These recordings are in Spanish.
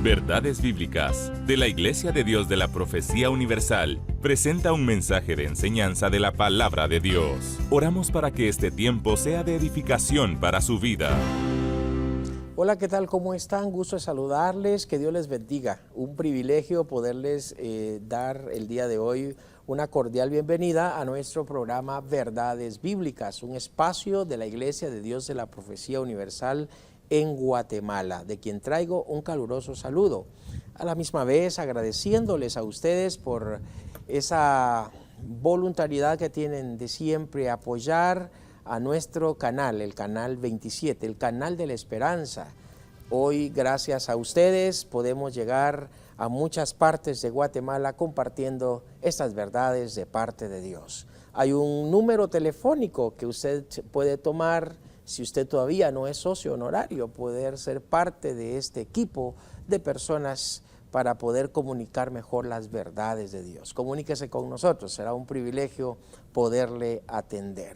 Verdades Bíblicas, de la Iglesia de Dios de la Profecía Universal, presenta un mensaje de enseñanza de la Palabra de Dios. Oramos para que este tiempo sea de edificación para su vida. Hola, ¿qué tal? ¿Cómo están? Gusto de saludarles, que Dios les bendiga. Un privilegio poderles dar el día de hoy una cordial bienvenida a nuestro programa Verdades Bíblicas, un espacio de la Iglesia de Dios de la Profecía Universal en Guatemala, de quien traigo un caluroso saludo. A la misma vez agradeciéndoles a ustedes por esa voluntariedad que tienen de siempre apoyar a nuestro canal, el canal 27, el canal de la esperanza. Hoy, gracias a ustedes, podemos llegar a muchas partes de Guatemala compartiendo estas verdades de parte de Dios. Hay un número telefónico que usted puede tomar. Si usted todavía no es socio honorario, poder ser parte de este equipo de personas para poder comunicar mejor las verdades de Dios. Comuníquese con nosotros, será un privilegio poderle atender.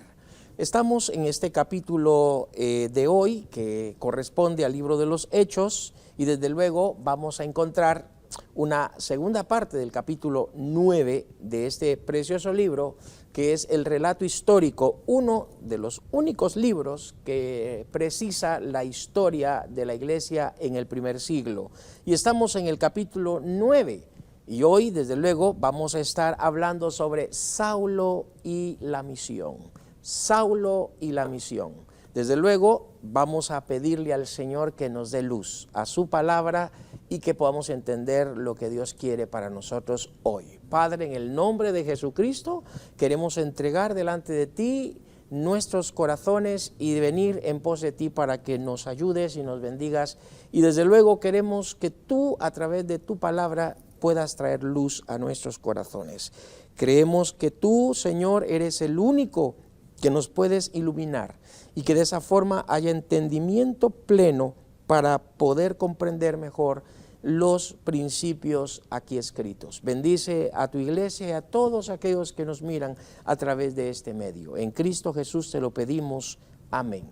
Estamos en este capítulo de hoy que corresponde al libro de los Hechos y desde luego vamos a encontrar una segunda parte del capítulo 9 de este precioso libro, que es el relato histórico, uno de los únicos libros que precisa la historia de la iglesia en el primer siglo. Y estamos en el capítulo 9 y hoy desde luego vamos a estar hablando sobre Saulo y la misión. Saulo y la misión. Desde luego vamos a pedirle al Señor que nos dé luz a su palabra y que podamos entender lo que Dios quiere para nosotros hoy. Padre, en el nombre de Jesucristo, queremos entregar delante de ti nuestros corazones y venir en pos de ti para que nos ayudes y nos bendigas. Y desde luego queremos que tú, a través de tu palabra, puedas traer luz a nuestros corazones. Creemos que tú, Señor, eres el único que nos puedes iluminar y que de esa forma haya entendimiento pleno para poder comprender mejor los principios aquí escritos. Bendice a tu iglesia y a todos aquellos que nos miran a través de este medio. En Cristo Jesús te lo pedimos. Amén.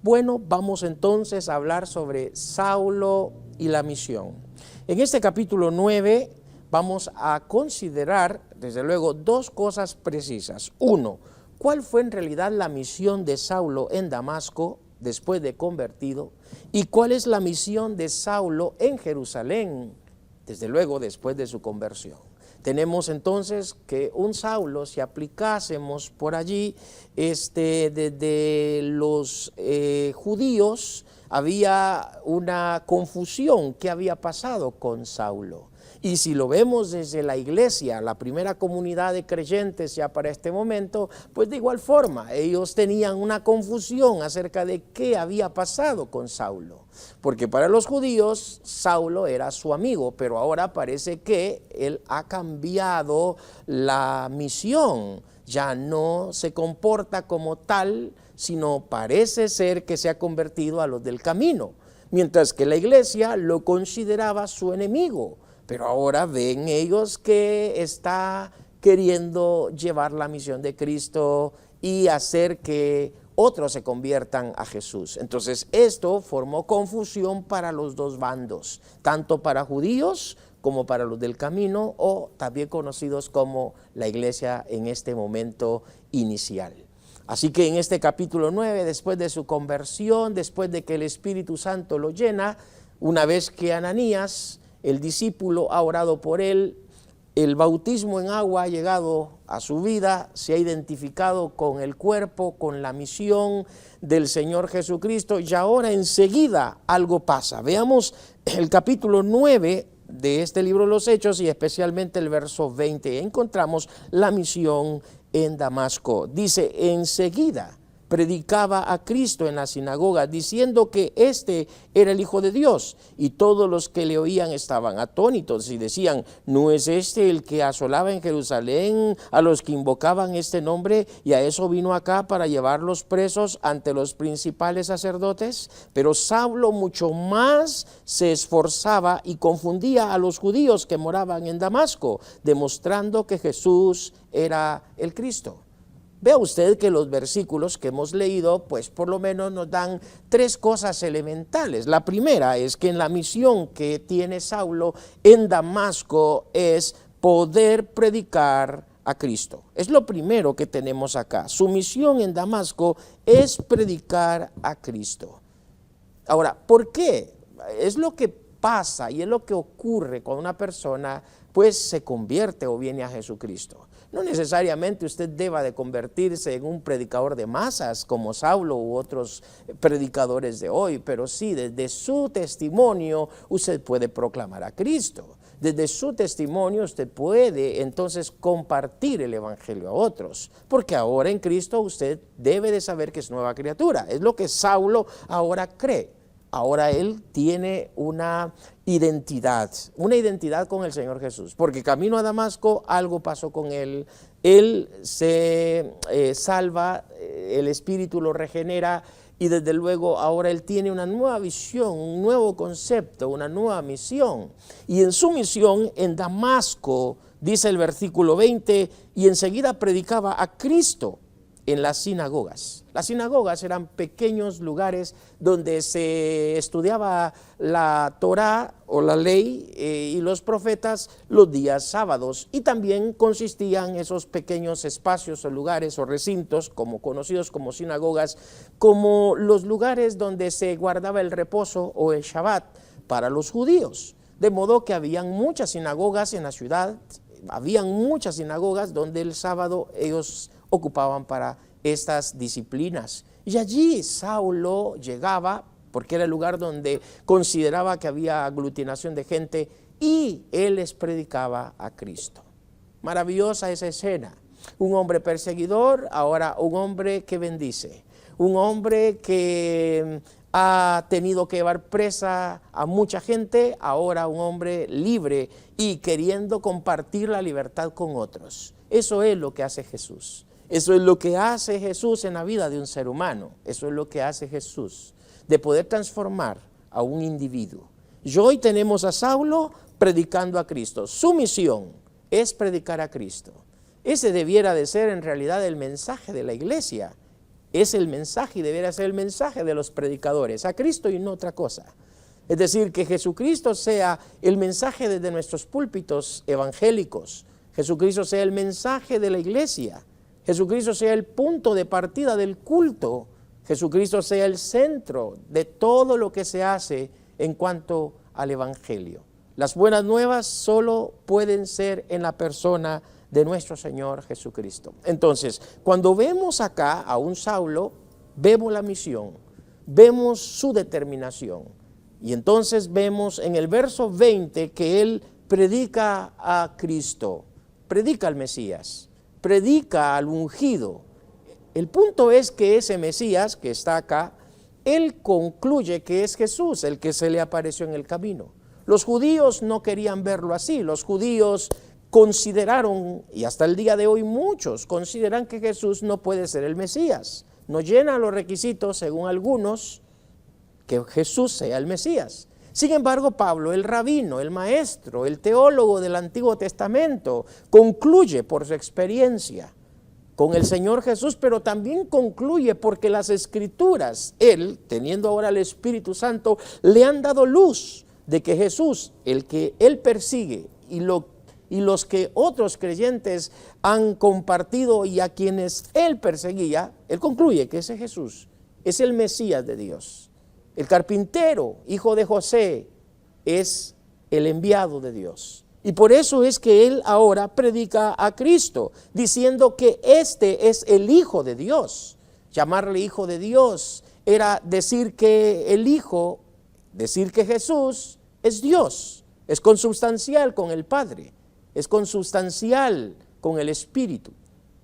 Bueno, vamos entonces a hablar sobre Saulo y la misión. En este capítulo 9 vamos a considerar, desde luego, dos cosas precisas. Uno, ¿cuál fue en realidad la misión de Saulo en Damasco después de convertido? ¿Y cuál es la misión de Saulo en Jerusalén, desde luego después de su conversión? Tenemos entonces que un Saulo, si aplicásemos por allí, desde los judíos había una confusión. ¿Qué había pasado con Saulo? Y si lo vemos desde la iglesia, la primera comunidad de creyentes ya para este momento, pues de igual forma, ellos tenían una confusión acerca de qué había pasado con Saulo. Porque para los judíos, Saulo era su amigo, pero ahora parece que él ha cambiado la misión. Ya no se comporta como tal, sino parece ser que se ha convertido a los del camino. Mientras que la iglesia lo consideraba su enemigo. Pero ahora ven ellos que está queriendo llevar la misión de Cristo y hacer que otros se conviertan a Jesús. Entonces esto formó confusión para los dos bandos, tanto para judíos como para los del camino, o también conocidos como la iglesia en este momento inicial. Así que en este capítulo 9, después de su conversión, después de que el Espíritu Santo lo llena, una vez que Ananías, el discípulo, ha orado por él, el bautismo en agua ha llegado a su vida, se ha identificado con el cuerpo, con la misión del Señor Jesucristo, y ahora enseguida algo pasa. Veamos el capítulo 9 de este libro de los Hechos y especialmente el verso 20. Encontramos la misión en Damasco. Dice, enseguida predicaba a Cristo en la sinagoga, diciendo que este era el Hijo de Dios, y todos los que le oían estaban atónitos y decían, ¿no es este el que asolaba en Jerusalén a los que invocaban este nombre, y a eso vino acá para llevarlos presos ante los principales sacerdotes? Pero Saulo mucho más se esforzaba y confundía a los judíos que moraban en Damasco, demostrando que Jesús era el Cristo. Vea usted que los versículos que hemos leído, pues por lo menos nos dan tres cosas elementales. La primera es que en la misión que tiene Saulo en Damasco es poder predicar a Cristo. Es lo primero que tenemos acá. Su misión en Damasco es predicar a Cristo. Ahora, ¿por qué? Es lo que pasa y es lo que ocurre cuando una persona pues se convierte o viene a Jesucristo. No necesariamente usted deba de convertirse en un predicador de masas como Saulo u otros predicadores de hoy, pero sí desde su testimonio usted puede proclamar a Cristo. Desde su testimonio usted puede entonces compartir el evangelio a otros, porque ahora en Cristo usted debe de saber que es nueva criatura. Es lo que Saulo ahora cree. Ahora él tiene una identidad con el Señor Jesús, porque camino a Damasco algo pasó con él. Él se salva, el Espíritu lo regenera y desde luego ahora él tiene una nueva visión, un nuevo concepto, una nueva misión. Y en su misión en Damasco, dice el versículo 20, y enseguida predicaba a Cristo en las sinagogas. Las sinagogas eran pequeños lugares donde se estudiaba la Torá o la ley y los profetas los días sábados, y también consistían esos pequeños espacios o lugares o recintos como conocidos como sinagogas, como los lugares donde se guardaba el reposo o el Shabbat para los judíos. De modo que habían muchas sinagogas en la ciudad, habían muchas sinagogas donde el sábado ellos ocupaban para estas disciplinas. Y allí Saulo llegaba, porque era el lugar donde consideraba que había aglutinación de gente, y él les predicaba a Cristo. Maravillosa esa escena. Un hombre perseguidor, ahora un hombre que bendice. Un hombre que ha tenido que llevar presa a mucha gente, ahora un hombre libre y queriendo compartir la libertad con otros. Eso es lo que hace Jesús. Eso es lo que hace Jesús en la vida de un ser humano. Eso es lo que hace Jesús, de poder transformar a un individuo. Y hoy tenemos a Saulo predicando a Cristo. Su misión es predicar a Cristo. Ese debiera de ser en realidad el mensaje de la iglesia. Es el mensaje y debiera ser el mensaje de los predicadores, a Cristo y no otra cosa. Es decir, que Jesucristo sea el mensaje desde nuestros púlpitos evangélicos. Jesucristo sea el mensaje de la iglesia. Jesucristo sea el punto de partida del culto. Jesucristo sea el centro de todo lo que se hace en cuanto al evangelio. Las buenas nuevas solo pueden ser en la persona de nuestro Señor Jesucristo. Entonces, cuando vemos acá a un Saulo, vemos la misión, vemos su determinación. Y entonces vemos en el verso 20 que él predica a Cristo, predica al Mesías, predica al ungido. El punto es que ese Mesías que está acá, él concluye que es Jesús el que se le apareció en el camino. Los judíos no querían verlo así. Los judíos consideraron, y hasta el día de hoy muchos consideran que Jesús no puede ser el Mesías. No llena los requisitos, según algunos, que Jesús sea el Mesías. Sin embargo, Pablo, el rabino, el maestro, el teólogo del Antiguo Testamento, concluye por su experiencia con el Señor Jesús, pero también concluye porque las Escrituras, él, teniendo ahora el Espíritu Santo, le han dado luz de que Jesús, el que él persigue y los que otros creyentes han compartido y a quienes él perseguía, él concluye que ese Jesús es el Mesías de Dios. El carpintero, hijo de José, es el enviado de Dios. Y por eso es que él ahora predica a Cristo, diciendo que este es el Hijo de Dios. Llamarle Hijo de Dios era decir que el Hijo, decir que Jesús es Dios, es consubstancial con el Padre, es consubstancial con el Espíritu.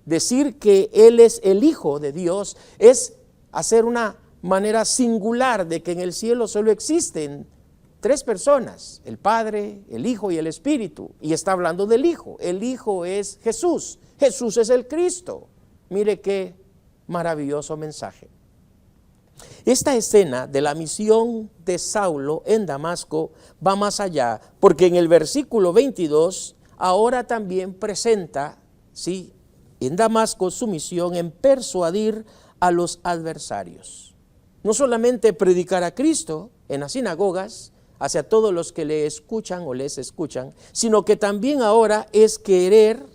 Decir que Él es el Hijo de Dios es hacer una manera singular de que en el cielo solo existen tres personas, el Padre, el Hijo y el Espíritu, y está hablando del Hijo. El Hijo es Jesús, Jesús es el Cristo. Mire qué maravilloso mensaje. Esta escena de la misión de Saulo en Damasco va más allá, porque en el versículo 22 ahora también presenta, ¿sí?, en Damasco su misión en persuadir a los adversarios. No solamente predicar a Cristo en las sinagogas, hacia todos los que le escuchan o les escuchan, sino que también ahora es querer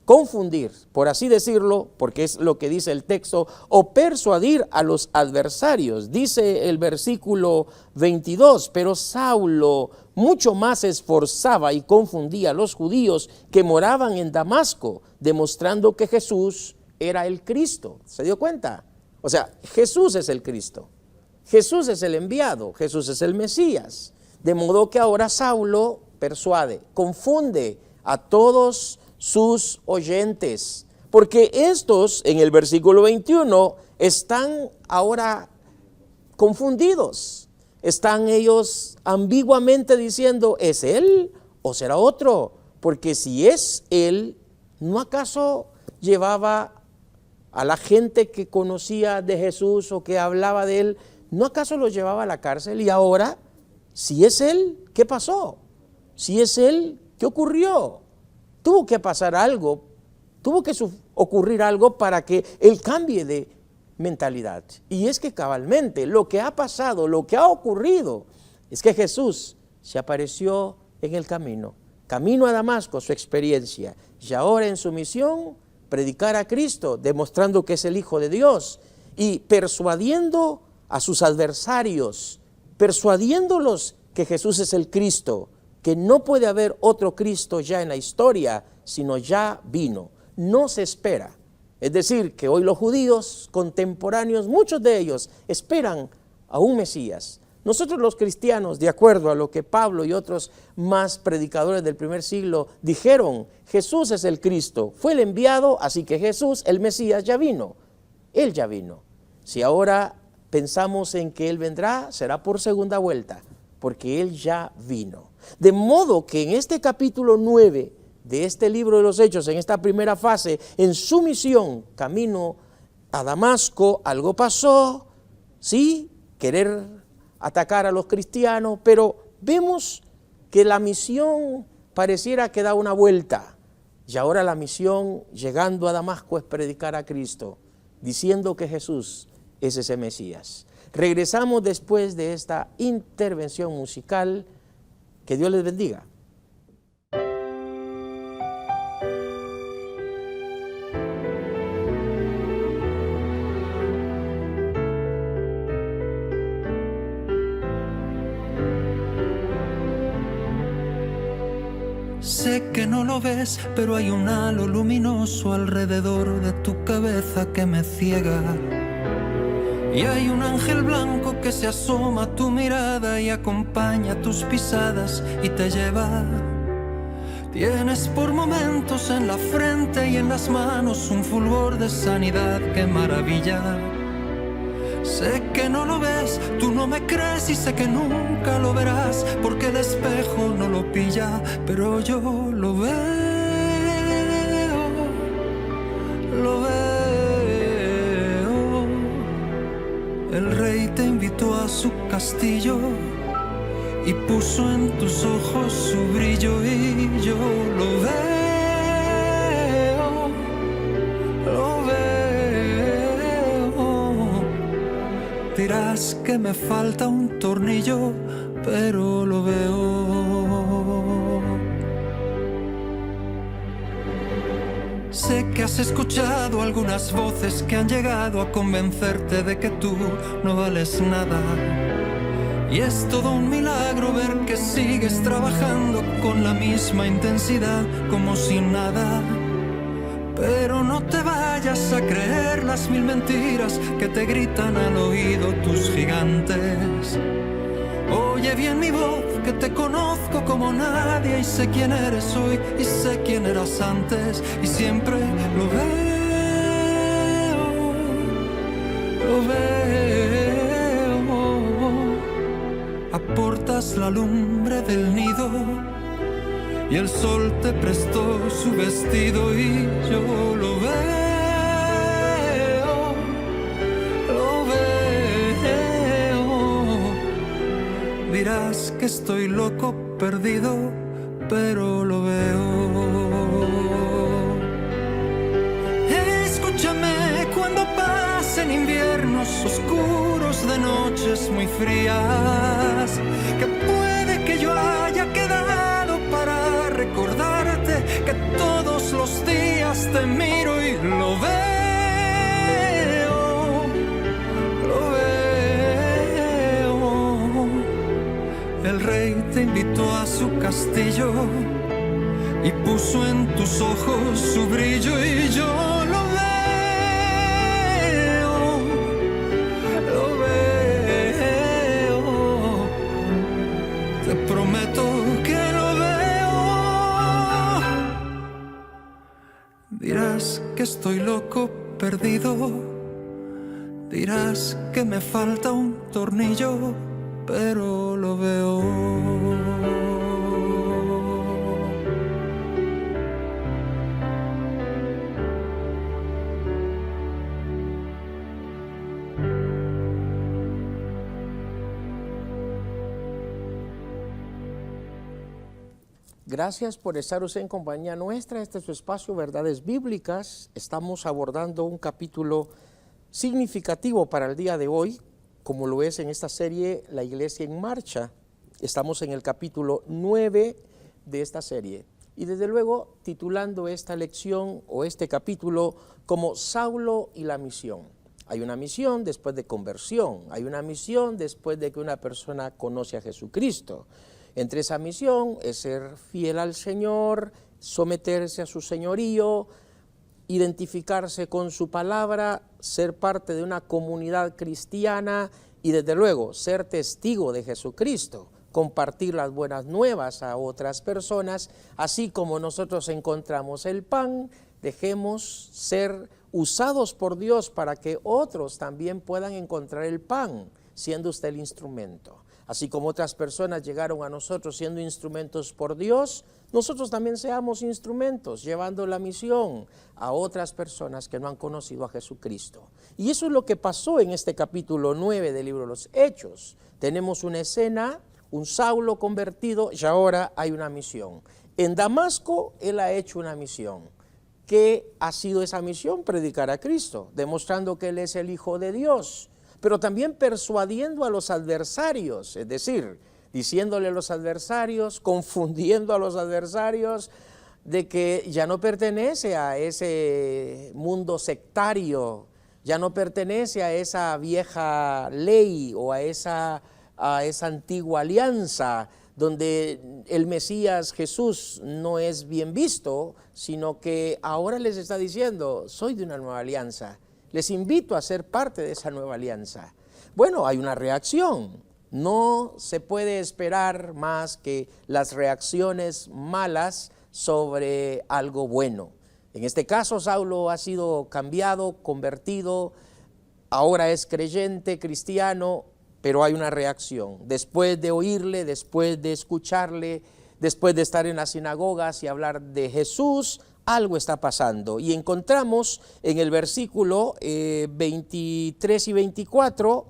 confundir, por así decirlo, porque es lo que dice el texto, o persuadir a los adversarios. Dice el versículo 22, pero Saulo mucho más se esforzaba y confundía a los judíos que moraban en Damasco, demostrando que Jesús era el Cristo. ¿Se dio cuenta? O sea, Jesús es el Cristo, Jesús es el enviado, Jesús es el Mesías. De modo que ahora Saulo persuade, confunde a todos sus oyentes, porque estos en el versículo 21 están ahora confundidos, están ellos ambiguamente diciendo, ¿es él o será otro? Porque si es él, ¿no acaso llevaba a la gente que conocía de Jesús o que hablaba de él, ¿no acaso los llevaba a la cárcel? Y ahora, si es él, ¿qué pasó? Si es él, ¿qué ocurrió? Tuvo que pasar algo, tuvo que ocurrir algo para que él cambie de mentalidad. Y es que cabalmente lo que ha pasado, lo que ha ocurrido, es que Jesús se apareció en el camino a Damasco, su experiencia, y ahora en su misión, predicar a Cristo, demostrando que es el Hijo de Dios, y persuadiendo a sus adversarios, persuadiéndolos que Jesús es el Cristo, que no puede haber otro Cristo ya en la historia, sino ya vino, no se espera. Es decir, que hoy los judíos contemporáneos, muchos de ellos, esperan a un Mesías. Nosotros los cristianos, de acuerdo a lo que Pablo y otros más predicadores del primer siglo dijeron, Jesús es el Cristo, fue el enviado, así que Jesús, el Mesías, ya vino. Él ya vino. Si ahora pensamos en que Él vendrá, será por segunda vuelta, porque Él ya vino. De modo que en este capítulo 9 de este libro de los Hechos, en esta primera fase, en su misión, camino a Damasco, algo pasó, ¿sí? Querer atacar a los cristianos, pero vemos que la misión pareciera que da una vuelta. Y ahora la misión, llegando a Damasco, es predicar a Cristo, diciendo que Jesús es ese Mesías. Regresamos después de esta intervención musical. Que Dios les bendiga. Sé que no lo ves, pero hay un halo luminoso alrededor de tu cabeza que me ciega. Y hay un ángel blanco que se asoma a tu mirada y acompaña tus pisadas y te lleva. Tienes por momentos en la frente y en las manos un fulgor de sanidad que maravilla. Sé que no lo ves, tú no me crees y sé que nunca lo verás, porque el espejo no lo pilla, pero yo lo veo, lo veo. El rey te invitó a su castillo y puso en tus ojos su brillo y yo lo veo, lo veo. Dirás que me falta un tornillo, pero lo veo. Sé que has escuchado algunas voces que han llegado a convencerte de que tú no vales nada. Y es todo un milagro ver que sigues trabajando con la misma intensidad como si nada. Pero no te vayas a creer las mil mentiras que te gritan al oído tus gigantes. Oye bien mi voz, que te conozco como nadie y sé quién eres hoy y sé quién eras antes y siempre lo veo, lo veo. Aportas la lumbre del nido y el sol te prestó su vestido y yo lo veo. Dirás que estoy loco, perdido, pero lo veo. en inviernos oscuros, de noches muy frías, que puede que yo haya quedado para recordarte, que todos los días te miro y lo veo. El rey te invitó a su castillo y puso en tus ojos su brillo y yo lo veo. Te prometo que lo veo. Dirás que estoy loco, perdido. Dirás que me falta un tornillo, pero lo veo. Gracias por estar usted en compañía nuestra. Este es su espacio Verdades Bíblicas. Estamos abordando un capítulo significativo para el día de hoy, como lo es en esta serie La Iglesia en Marcha. Estamos en el capítulo 9 de esta serie. Y desde luego titulando esta lección o este capítulo como Saulo y la misión. Hay una misión después de conversión. Hay una misión después de que una persona conoce a Jesucristo. Entre esa misión es ser fiel al Señor, someterse a su señorío, identificarse con su palabra, ser parte de una comunidad cristiana y desde luego ser testigo de Jesucristo, compartir las buenas nuevas a otras personas, así como nosotros encontramos el pan, dejemos ser usados por Dios para que otros también puedan encontrar el pan, siendo usted el instrumento. Así como otras personas llegaron a nosotros siendo instrumentos por Dios, nosotros también seamos instrumentos, llevando la misión a otras personas que no han conocido a Jesucristo. Y eso es lo que pasó en este capítulo 9 del libro de los Hechos. Tenemos una escena, un Saulo convertido, y ahora hay una misión. En Damasco, él ha hecho una misión. ¿Qué ha sido esa misión? Predicar a Cristo, demostrando que él es el Hijo de Dios, pero también persuadiendo a los adversarios, es decir, diciéndole a los adversarios, confundiendo a los adversarios de que ya no pertenece a ese mundo sectario, ya no pertenece a esa vieja ley o a esa antigua alianza donde el Mesías Jesús no es bien visto, sino que ahora les está diciendo, soy de una nueva alianza. Les invito a ser parte de esa nueva alianza. Bueno, hay una reacción. No se puede esperar más que las reacciones malas sobre algo bueno. En este caso, Saulo ha sido cambiado, convertido, ahora es creyente, cristiano, pero hay una reacción. Después de oírle, después de escucharle, después de estar en las sinagogas y hablar de Jesús, algo está pasando. Y encontramos en el versículo 23 y 24,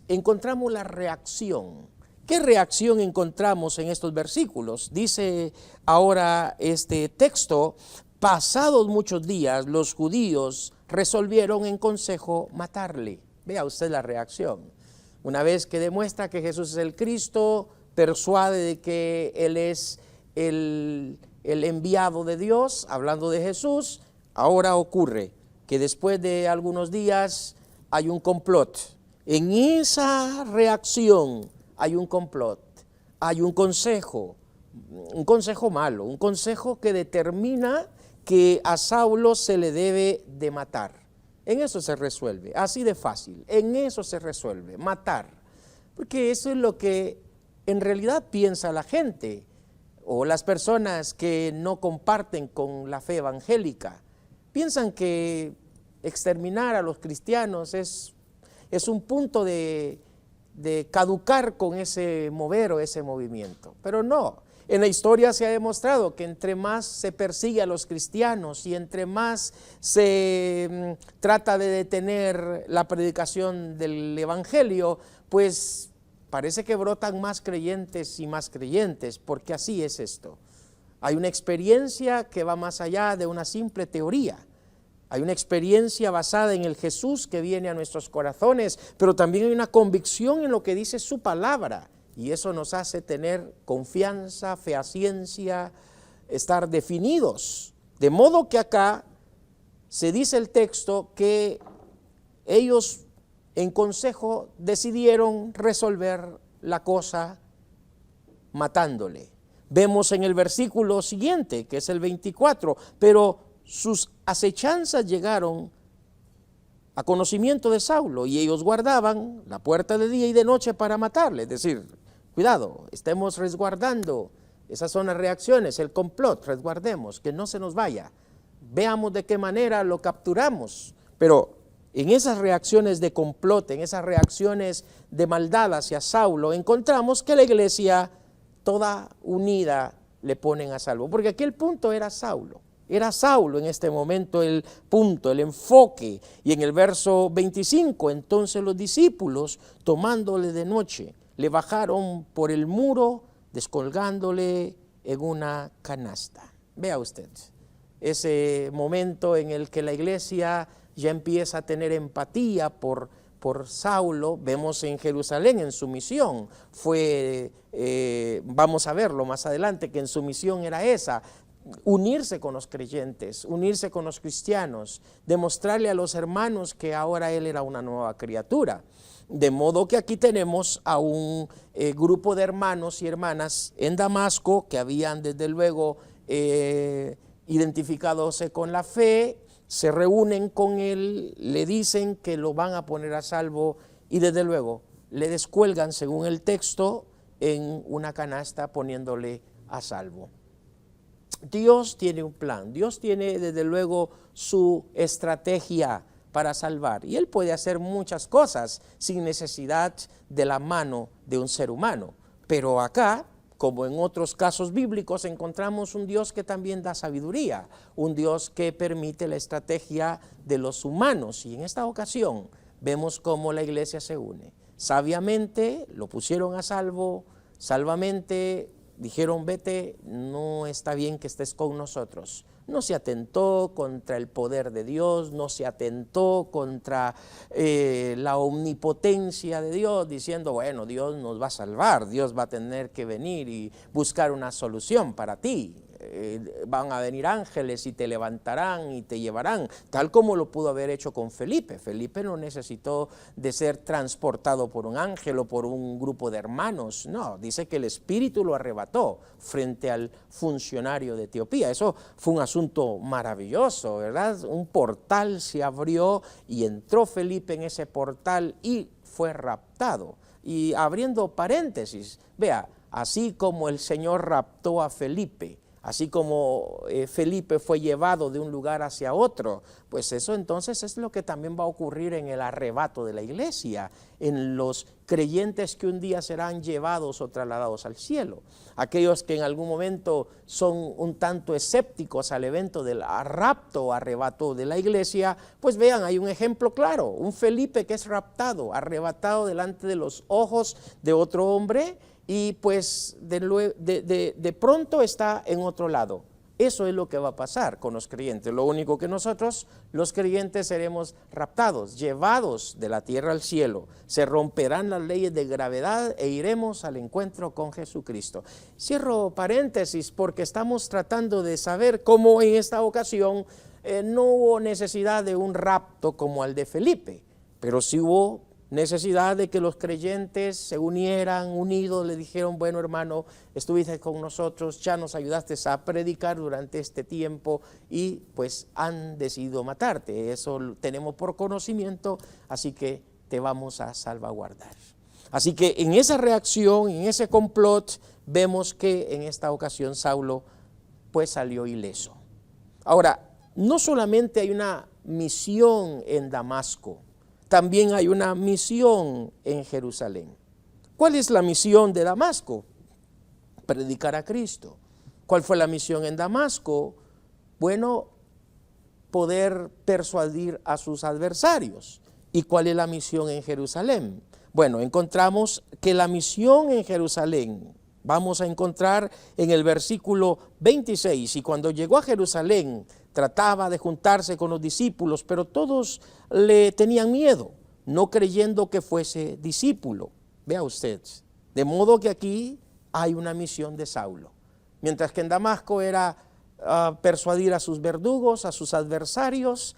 encontramos la reacción. ¿Qué reacción encontramos en estos versículos? Dice ahora este texto, pasados muchos días, los judíos resolvieron en consejo matarle. Vea usted la reacción. Una vez que demuestra que Jesús es el Cristo, persuade de que Él es el enviado de Dios, hablando de Jesús, ahora ocurre que después de algunos días hay un complot. En esa reacción hay un complot, hay un consejo malo, un consejo que determina que a Saulo se le debe de matar. En eso se resuelve, así de fácil, en eso se resuelve, matar. Porque eso es lo que en realidad piensa la gente o las personas que no comparten con la fe evangélica. Piensan que exterminar a los cristianos es un punto de caducar con ese mover o ese movimiento, pero no. En la historia se ha demostrado que entre más se persigue a los cristianos y entre más se trata de detener la predicación del evangelio, pues parece que brotan más creyentes y más creyentes, porque así es esto. Hay una experiencia que va más allá de una simple teoría. Hay una experiencia basada en el Jesús que viene a nuestros corazones, pero también hay una convicción en lo que dice su palabra. Y eso nos hace tener confianza, fehaciencia, estar definidos. De modo que acá se dice el texto que ellos en consejo decidieron resolver la cosa matándole. Vemos en el versículo siguiente, que es el 24, pero sus acechanzas llegaron a conocimiento de Saulo y ellos guardaban la puerta de día y de noche para matarle. Es decir, cuidado, estemos resguardando. Esas son las reacciones, el complot, resguardemos, que no se nos vaya. Veamos de qué manera lo capturamos. Pero en esas reacciones de complot, en esas reacciones de maldad hacia Saulo, encontramos que la iglesia toda unida le ponen a salvo. Porque aquí el punto era Saulo. Era Saulo en este momento el punto, el enfoque. Y en el verso 25, entonces los discípulos, tomándole de noche, le bajaron por el muro, descolgándole en una canasta. Vea usted, ese momento en el que la iglesia ya empieza a tener empatía por Saulo. Vemos en Jerusalén en su misión, vamos a verlo más adelante, que en su misión era esa, unirse con los creyentes, unirse con los cristianos, demostrarle a los hermanos que ahora él era una nueva criatura. De modo que aquí tenemos a un grupo de hermanos y hermanas en Damasco que habían desde luego identificadose con la fe, se reúnen con él, le dicen que lo van a poner a salvo y desde luego le descuelgan, según el texto, en una canasta poniéndole a salvo. Dios tiene un plan, Dios tiene desde luego su estrategia para salvar y Él puede hacer muchas cosas sin necesidad de la mano de un ser humano. Pero acá, como en otros casos bíblicos, encontramos un Dios que también da sabiduría, un Dios que permite la estrategia de los humanos. Y en esta ocasión vemos cómo la iglesia se une. Sabiamente lo pusieron a salvo, salvamente dijeron, vete, no está bien que estés con nosotros. No se atentó contra el poder de Dios, no se atentó contra la omnipotencia de Dios, diciendo, bueno, Dios nos va a salvar, Dios va a tener que venir y buscar una solución para ti. Van a venir ángeles y te levantarán y te llevarán, tal como lo pudo haber hecho con Felipe. Felipe no necesitó de ser transportado por un ángel o por un grupo de hermanos, no, dice que el Espíritu lo arrebató frente al funcionario de Etiopía. Eso fue un asunto maravilloso, ¿verdad? Un portal se abrió y entró Felipe en ese portal y fue raptado. Y abriendo paréntesis, vea, así como el Señor raptó a Felipe, así como Felipe fue llevado de un lugar hacia otro, pues eso entonces es lo que también va a ocurrir en el arrebato de la iglesia, en los creyentes que un día serán llevados o trasladados al cielo. Aquellos que en algún momento son un tanto escépticos al evento del rapto o arrebato de la iglesia, pues vean, hay un ejemplo claro, un Felipe que es raptado, arrebatado delante de los ojos de otro hombre, y pues de pronto está en otro lado. Eso es lo que va a pasar con los creyentes. Lo único que nosotros, los creyentes, seremos raptados, llevados de la tierra al cielo. Se romperán las leyes de gravedad e iremos al encuentro con Jesucristo. Cierro paréntesis porque estamos tratando de saber cómo en esta ocasión no hubo necesidad de un rapto como el de Felipe, pero sí hubo necesidad de que los creyentes se unieran, unidos, le dijeron, bueno hermano, estuviste con nosotros, ya nos ayudaste a predicar durante este tiempo y pues han decidido matarte. Eso tenemos por conocimiento, así que te vamos a salvaguardar. Así que en esa reacción, en ese complot, vemos que en esta ocasión Saulo pues salió ileso. Ahora, no solamente hay una misión en Damasco, también hay una misión en Jerusalén. ¿Cuál es la misión de Damasco? Predicar a Cristo. ¿Cuál fue la misión en Damasco? Bueno, poder persuadir a sus adversarios. ¿Y cuál es la misión en Jerusalén? Bueno, encontramos que la misión en Jerusalén, vamos a encontrar en el versículo 26, y cuando llegó a Jerusalén, trataba de juntarse con los discípulos, pero todos le tenían miedo, no creyendo que fuese discípulo. Vea usted, de modo que aquí hay una misión de Saulo. Mientras que en Damasco era persuadir a sus verdugos, a sus adversarios,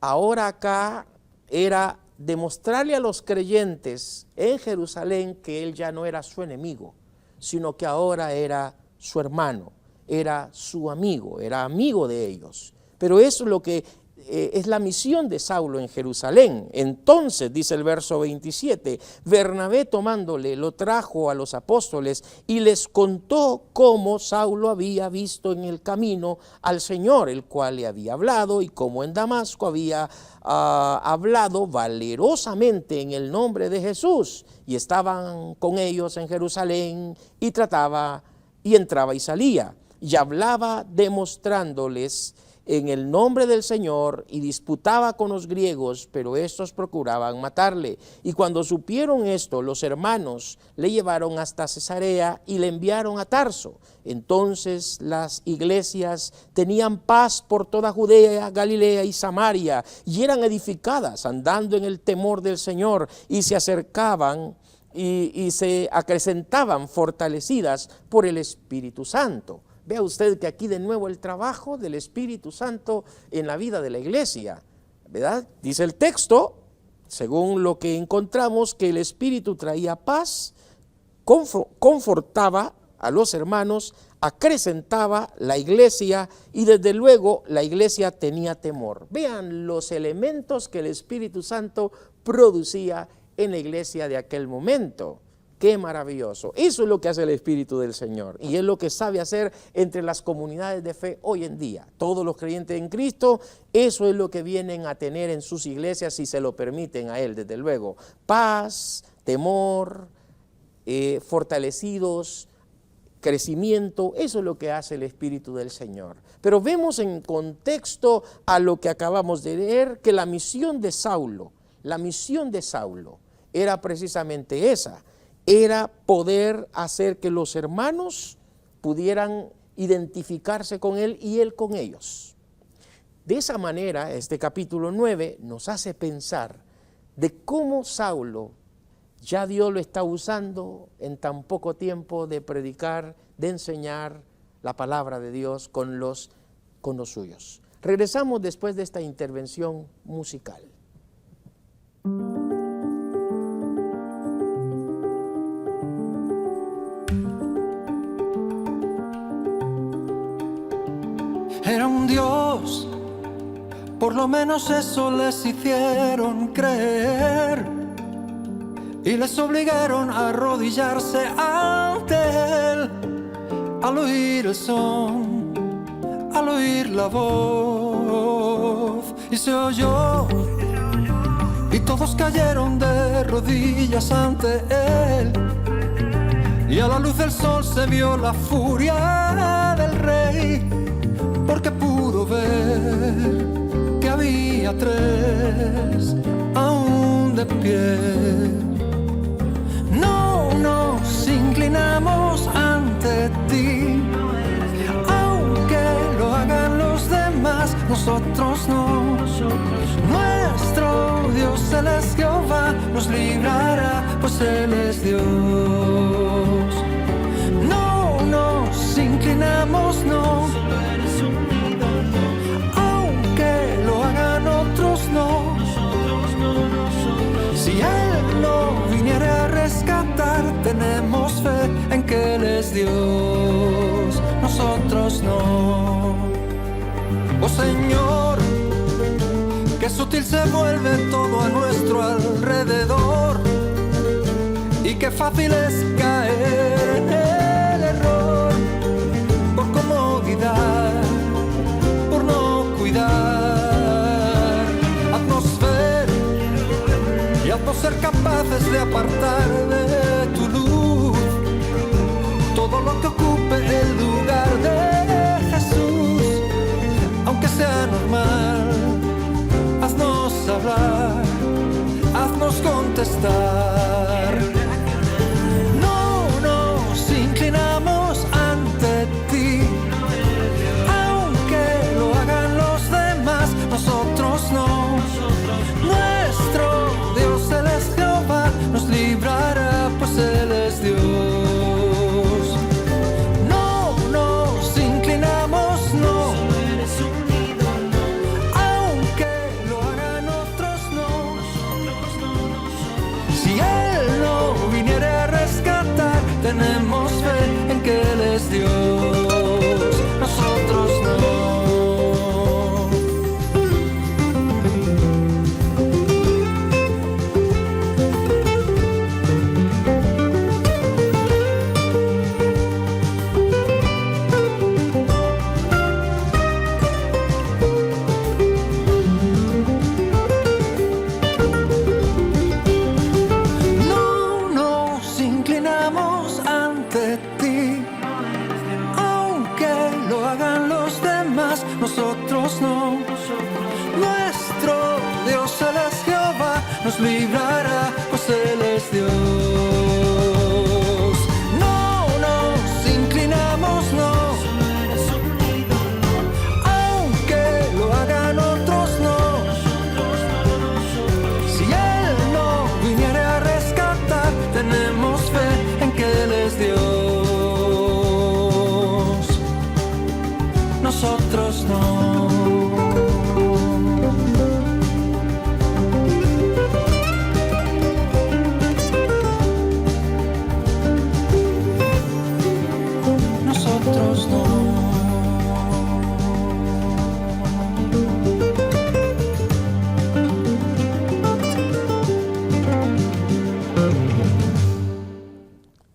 ahora acá era demostrarle a los creyentes en Jerusalén que él ya no era su enemigo, sino que ahora era su hermano, era su amigo, era amigo de ellos. Pero eso es lo que es la misión de Saulo en Jerusalén. Entonces, dice el verso 27, Bernabé tomándole lo trajo a los apóstoles y les contó cómo Saulo había visto en el camino al Señor, el cual le había hablado, y cómo en Damasco había hablado valerosamente en el nombre de Jesús, y estaban con ellos en Jerusalén, y trataba, y entraba y salía, y hablaba demostrándoles en el nombre del Señor, y disputaba con los griegos, pero estos procuraban matarle. Y cuando supieron esto, los hermanos le llevaron hasta Cesarea y le enviaron a Tarso. Entonces las iglesias tenían paz por toda Judea, Galilea y Samaria, y eran edificadas andando en el temor del Señor, y se acercaban y se acrecentaban fortalecidas por el Espíritu Santo. Vea usted que aquí de nuevo el trabajo del Espíritu Santo en la vida de la iglesia, ¿verdad? Dice el texto, según lo que encontramos, que el Espíritu traía paz, confortaba a los hermanos, acrecentaba la iglesia, y desde luego la iglesia tenía temor. Vean los elementos que el Espíritu Santo producía en la iglesia de aquel momento. ¡Qué maravilloso! Eso es lo que hace el Espíritu del Señor, y es lo que sabe hacer entre las comunidades de fe hoy en día. Todos los creyentes en Cristo, eso es lo que vienen a tener en sus iglesias, si se lo permiten a Él, desde luego. Paz, temor, fortalecidos, crecimiento, eso es lo que hace el Espíritu del Señor. Pero vemos en contexto a lo que acabamos de leer, que la misión de Saulo era precisamente esa. Era poder hacer que los hermanos pudieran identificarse con él y él con ellos. De esa manera, este capítulo 9 nos hace pensar de cómo Saulo ya Dios lo está usando en tan poco tiempo de predicar, de enseñar la palabra de Dios con los suyos. Regresamos después de esta intervención musical. Era un Dios, por lo menos eso les hicieron creer, y les obligaron a arrodillarse ante Él, al oír el son, al oír la voz, y se oyó, y todos cayeron de rodillas ante Él, y a la luz del sol se vio la furia del Rey, porque pudo ver que había tres aún de pie. No nos inclinamos ante ti, aunque lo hagan los demás, nosotros no. Nuestro Dios, Él es Jehová, nos librará, pues Él es Dios. No nos inclinamos, no, aunque lo hagan otros, no. Si Él no viniera a rescatar, tenemos fe en que Él es Dios, nosotros no. Oh Señor, qué sutil se vuelve todo a nuestro alrededor, y qué fácil es caer en el error, por comodidad, por no cuidar. Haznos ver y haznos ser capaces de apartar de tu luz todo lo que ocupe el lugar de Jesús, aunque sea normal. Haznos hablar, haznos contestar. No nos inclinamos ante ti, aunque lo hagan los nosotros no. Nuestro Dios Él es Jehová, nos librará, pues Él es Dios. No nos inclinamos, no. Aunque lo hagan otros, no. Si Él no viniere a rescatar, tenemos fe en que Él es Dios. Nosotros no. Nosotros no.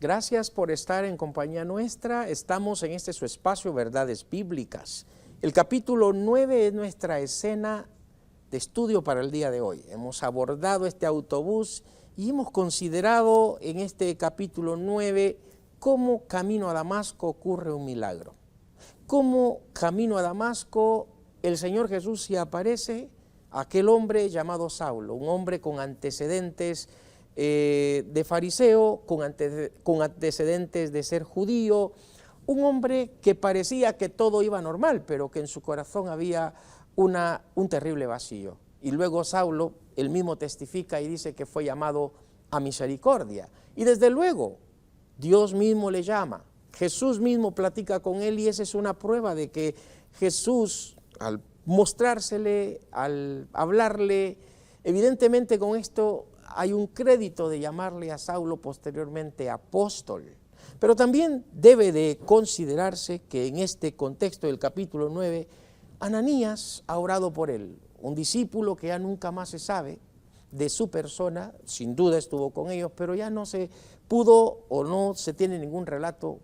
Gracias por estar en compañía nuestra. Estamos en este su espacio, Verdades Bíblicas. El capítulo 9 es nuestra escena de estudio para el día de hoy. Hemos abordado este autobús y hemos considerado en este capítulo 9 cómo camino a Damasco ocurre un milagro. Cómo camino a Damasco el Señor Jesús se aparece a aquel hombre llamado Saulo, un hombre con antecedentes de fariseo, con antecedentes de ser judío, un hombre que parecía que todo iba normal, pero que en su corazón había un terrible vacío. Y luego Saulo, él mismo testifica y dice que fue llamado a misericordia. Y desde luego, Dios mismo le llama, Jesús mismo platica con él, y esa es una prueba de que Jesús, al mostrársele, al hablarle, evidentemente con esto hay un crédito de llamarle a Saulo posteriormente apóstol. Pero también debe de considerarse que en este contexto del capítulo 9, Ananías ha orado por él, un discípulo que ya nunca más se sabe de su persona, sin duda estuvo con ellos, pero ya no se pudo o no se tiene ningún relato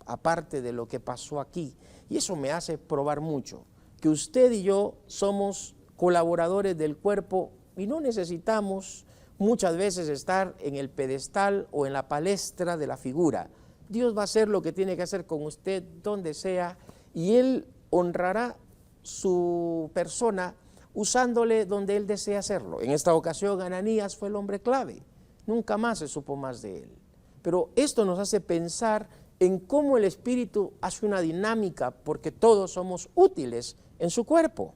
aparte de lo que pasó aquí. Y eso me hace probar mucho, que usted y yo somos colaboradores del cuerpo y no necesitamos muchas veces estar en el pedestal o en la palestra de la figura. Dios va a hacer lo que tiene que hacer con usted donde sea y Él honrará su persona usándole donde Él desea hacerlo. En esta ocasión Ananías fue el hombre clave, nunca más se supo más de él. Pero esto nos hace pensar en cómo el Espíritu hace una dinámica, porque todos somos útiles en su cuerpo.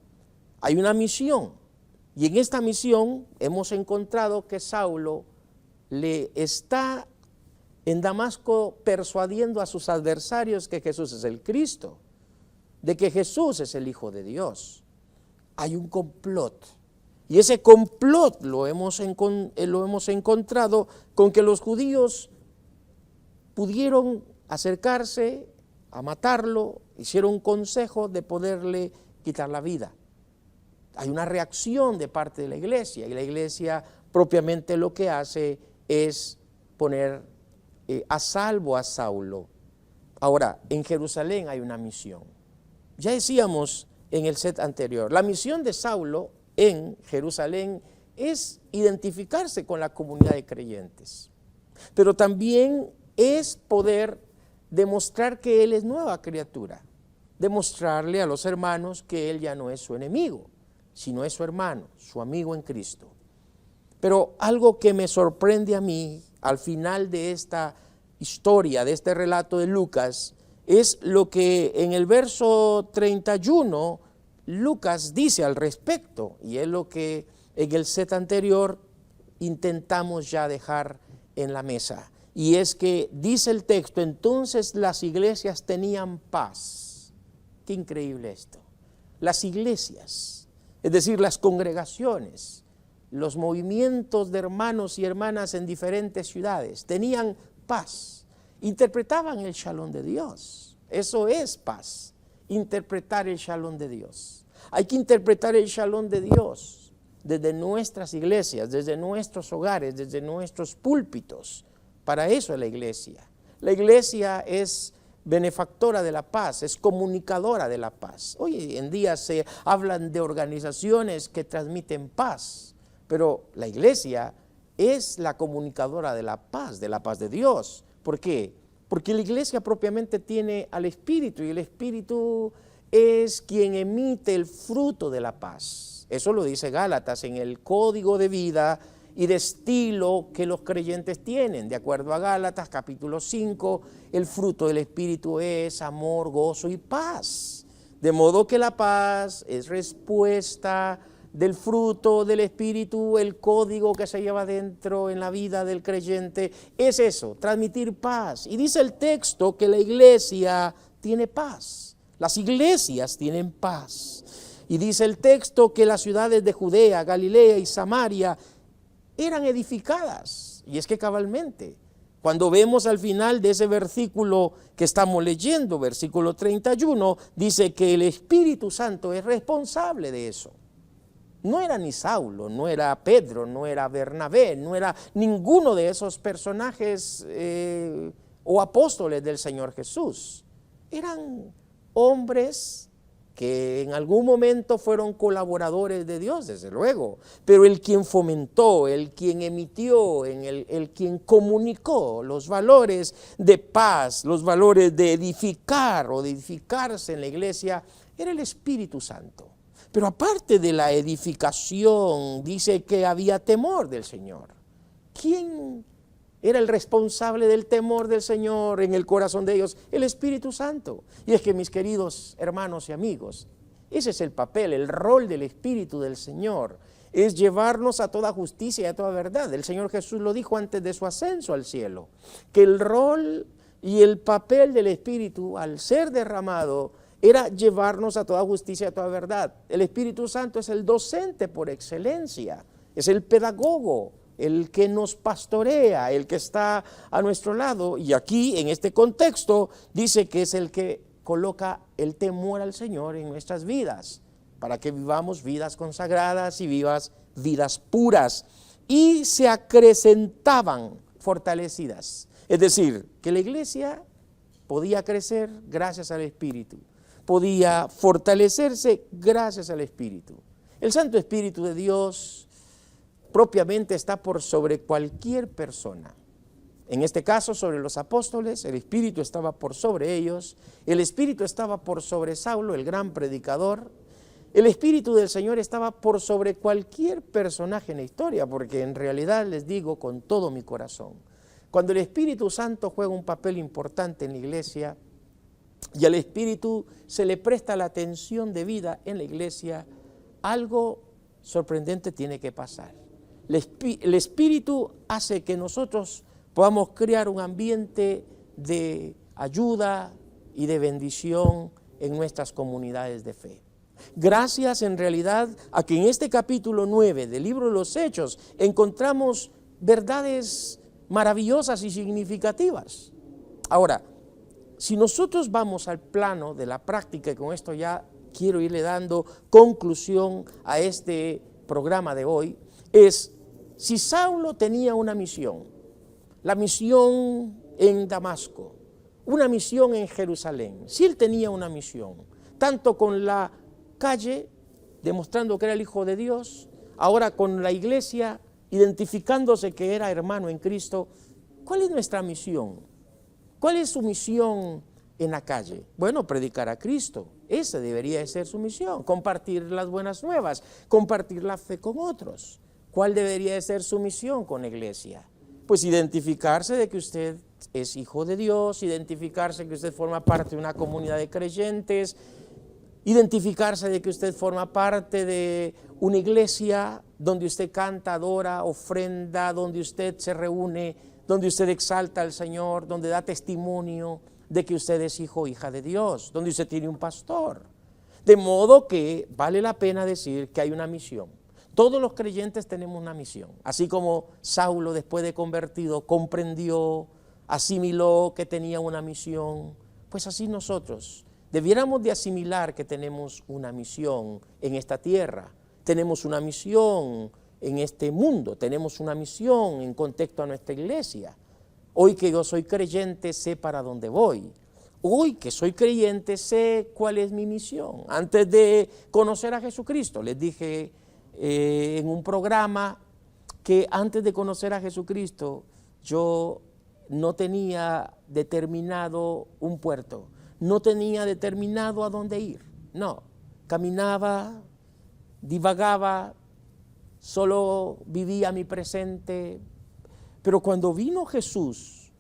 Hay una misión, y en esta misión hemos encontrado que Saulo le está en Damasco persuadiendo a sus adversarios que Jesús es el Cristo, de que Jesús es el Hijo de Dios. Hay un complot, y ese complot lo hemos encontrado con que los judíos pudieron acercarse a matarlo, hicieron un consejo de poderle quitar la vida. Hay una reacción de parte de la iglesia, y la iglesia propiamente lo que hace es poner a salvo a Saulo. Ahora, en Jerusalén hay una misión. Ya decíamos en el set anterior, la misión de Saulo en Jerusalén es identificarse con la comunidad de creyentes, pero también es poder demostrar que él es nueva criatura, demostrarle a los hermanos que él ya no es su enemigo, sino es su hermano, su amigo en Cristo. Pero algo que me sorprende a mí al final de esta historia, de este relato de Lucas, es lo que en el verso 31 Lucas dice al respecto, y es lo que en el set anterior intentamos ya dejar en la mesa. Y es que dice el texto, entonces las iglesias tenían paz. Qué increíble esto. Las iglesias, es decir, las congregaciones, los movimientos de hermanos y hermanas en diferentes ciudades, tenían paz. Interpretaban el shalom de Dios. Eso es paz, interpretar el shalom de Dios. Hay que interpretar el shalom de Dios desde nuestras iglesias, desde nuestros hogares, desde nuestros púlpitos. Para eso es la iglesia. La iglesia es benefactora de la paz, es comunicadora de la paz. Hoy en día se hablan de organizaciones que transmiten paz, pero la iglesia es la comunicadora de la paz de Dios. ¿Por qué? Porque la iglesia propiamente tiene al Espíritu, y el Espíritu es quien emite el fruto de la paz. Eso lo dice Gálatas en el código de vida y de estilo que los creyentes tienen. De acuerdo a Gálatas capítulo 5, el fruto del Espíritu es amor, gozo y paz. De modo que la paz es respuesta del fruto del Espíritu, el código que se lleva dentro en la vida del creyente es eso, transmitir paz. Y dice el texto que la iglesia tiene paz, las iglesias tienen paz. Y dice el texto que las ciudades de Judea, Galilea y Samaria eran edificadas. Y es que cabalmente, cuando vemos al final de ese versículo que estamos leyendo, versículo 31, dice que el Espíritu Santo es responsable de eso. No era ni Saulo, no era Pedro, no era Bernabé, no era ninguno de esos personajes o apóstoles del Señor Jesús. Eran hombres que en algún momento fueron colaboradores de Dios, desde luego, pero el quien fomentó, el quien emitió, el quien comunicó los valores de paz, los valores de edificar o de edificarse en la iglesia, era el Espíritu Santo. Pero aparte de la edificación, dice que había temor del Señor. ¿Quién era el responsable del temor del Señor en el corazón de ellos? El Espíritu Santo. Y es que, mis queridos hermanos y amigos, ese es el papel, el rol del Espíritu del Señor, es llevarnos a toda justicia y a toda verdad. El Señor Jesús lo dijo antes de su ascenso al cielo, que el rol y el papel del Espíritu, al ser derramado, era llevarnos a toda justicia y a toda verdad. El Espíritu Santo es el docente por excelencia, es el pedagogo, el que nos pastorea, el que está a nuestro lado. Y aquí, en este contexto, dice que es el que coloca el temor al Señor en nuestras vidas, para que vivamos vidas consagradas y vivas vidas puras. Y se acrecentaban fortalecidas. Es decir, que la iglesia podía crecer gracias al Espíritu, podía fortalecerse gracias al Espíritu. El Santo Espíritu de Dios propiamente está por sobre cualquier persona. En este caso, sobre los apóstoles, el Espíritu estaba por sobre ellos, el Espíritu estaba por sobre Saulo, el gran predicador. El Espíritu del Señor estaba por sobre cualquier personaje en la historia, porque en realidad les digo con todo mi corazón, cuando el Espíritu Santo juega un papel importante en la iglesia y al Espíritu se le presta la atención debida en la iglesia, algo sorprendente tiene que pasar. El Espíritu hace que nosotros podamos crear un ambiente de ayuda y de bendición en nuestras comunidades de fe. Gracias en realidad a que en este capítulo 9 del libro de los Hechos encontramos verdades maravillosas y significativas. Ahora, si nosotros vamos al plano de la práctica, y con esto ya quiero irle dando conclusión a este programa de hoy, es si Saulo tenía una misión, la misión en Damasco, una misión en Jerusalén, si él tenía una misión, tanto con la calle, demostrando que era el Hijo de Dios, ahora con la iglesia, identificándose que era hermano en Cristo, ¿cuál es nuestra misión? ¿Cuál es su misión en la calle? Bueno, predicar a Cristo, esa debería de ser su misión, compartir las buenas nuevas, compartir la fe con otros. ¿Cuál debería de ser su misión con la iglesia? Pues identificarse de que usted es hijo de Dios, identificarse que usted forma parte de una comunidad de creyentes, identificarse de que usted forma parte de una iglesia donde usted canta, adora, ofrenda, donde usted se reúne, donde usted exalta al Señor, donde da testimonio de que usted es hijo o hija de Dios, donde usted tiene un pastor. De modo que vale la pena decir que hay una misión. Todos los creyentes tenemos una misión, así como Saulo después de convertido comprendió, asimiló que tenía una misión, pues así nosotros debiéramos de asimilar que tenemos una misión en esta tierra, tenemos una misión en este mundo, tenemos una misión en contexto a nuestra iglesia. Hoy que yo soy creyente sé para dónde voy, hoy que soy creyente sé cuál es mi misión. Antes de conocer a Jesucristo, les dije en un programa que antes de conocer a Jesucristo yo no tenía determinado un puerto, no tenía determinado a dónde ir. No, caminaba, divagaba, solo vivía mi presente. Pero cuando vino Jesús,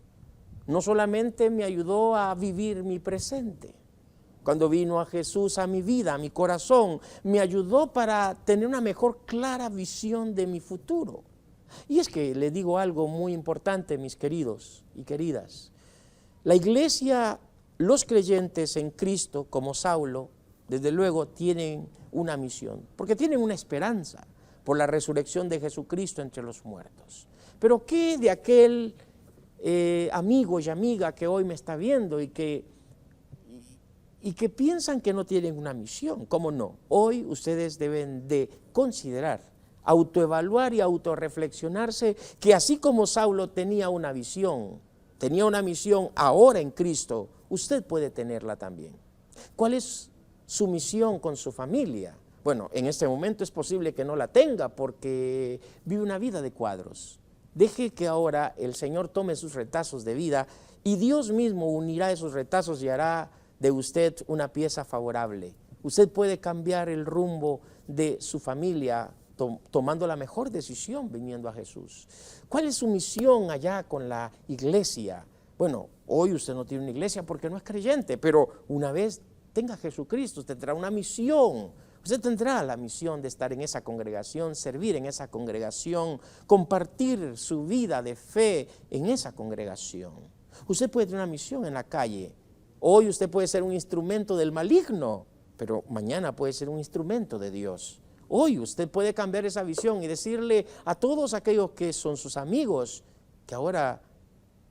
no solamente me ayudó a vivir mi presente. Cuando vino a Jesús a mi vida, a mi corazón, me ayudó para tener una mejor clara visión de mi futuro. Y es que le digo algo muy importante, mis queridos y queridas. La iglesia, los creyentes en Cristo, como Saulo, desde luego tienen una misión, porque tienen una esperanza por la resurrección de Jesucristo entre los muertos. Pero ¿qué de aquel amigo y amiga que hoy me está viendo y que piensan que no tienen una misión? ¿Cómo no? Hoy ustedes deben de considerar, autoevaluar y autorreflexionarse que así como Saulo tenía una misión ahora en Cristo, usted puede tenerla también. ¿Cuál es su misión con su familia? Bueno, en este momento es posible que no la tenga porque vive una vida de cuadros. Deje que ahora el Señor tome sus retazos de vida y Dios mismo unirá esos retazos y hará de usted una pieza favorable. Usted puede cambiar el rumbo de su familia tomando la mejor decisión viniendo a Jesús. ¿Cuál es su misión allá con la iglesia? Bueno, hoy usted no tiene una iglesia porque no es creyente, pero una vez tenga a Jesucristo, usted tendrá una misión. Usted tendrá la misión de estar en esa congregación, servir en esa congregación, compartir su vida de fe en esa congregación. Usted puede tener una misión en la calle. Hoy usted puede ser un instrumento del maligno, pero mañana puede ser un instrumento de Dios. Hoy usted puede cambiar esa visión y decirle a todos aquellos que son sus amigos que ahora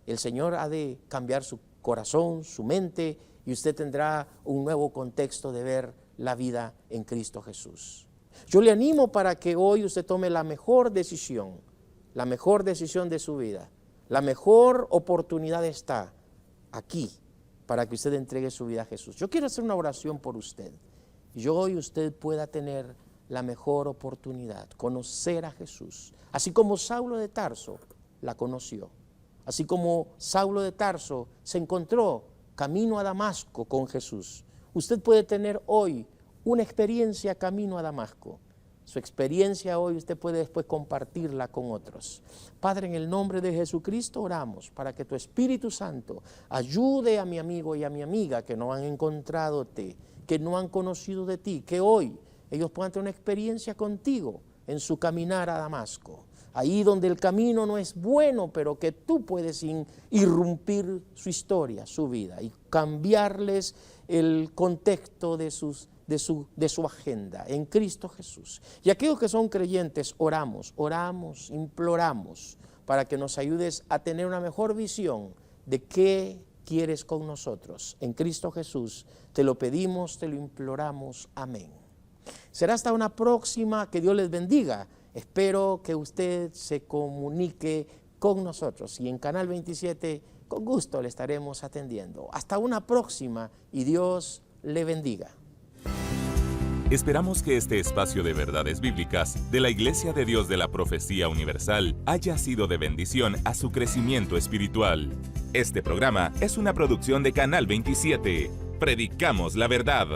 el Señor ha de cambiar su corazón, su mente, y usted tendrá un nuevo contexto de ver la vida en Cristo Jesús. Yo le animo para que hoy usted tome la mejor decisión de su vida. La mejor oportunidad está aquí para que usted entregue su vida a Jesús. Yo quiero hacer una oración por usted. Y hoy usted pueda tener la mejor oportunidad, conocer a Jesús, así como Saulo de Tarso la conoció, así como Saulo de Tarso se encontró camino a Damasco con Jesús. Usted puede tener hoy una experiencia camino a Damasco. Su experiencia hoy usted puede después compartirla con otros. Padre, en el nombre de Jesucristo oramos para que tu Espíritu Santo ayude a mi amigo y a mi amiga que no han encontradote, que no han conocido de ti, que hoy ellos puedan tener una experiencia contigo en su caminar a Damasco. Ahí donde el camino no es bueno, pero que tú puedes irrumpir su historia, su vida, y cambiarles el contexto de su agenda en Cristo Jesús. Y aquellos que son creyentes, oramos, imploramos para que nos ayudes a tener una mejor visión de qué quieres con nosotros. En Cristo Jesús te lo pedimos, te lo imploramos. Amén. Será hasta una próxima, que Dios les bendiga. Espero que usted se comunique con nosotros y en Canal 27 con gusto le estaremos atendiendo. Hasta una próxima y Dios le bendiga. Esperamos que este espacio de verdades bíblicas de la Iglesia de Dios de la Profecía Universal haya sido de bendición a su crecimiento espiritual. Este programa es una producción de Canal 27. Predicamos la verdad.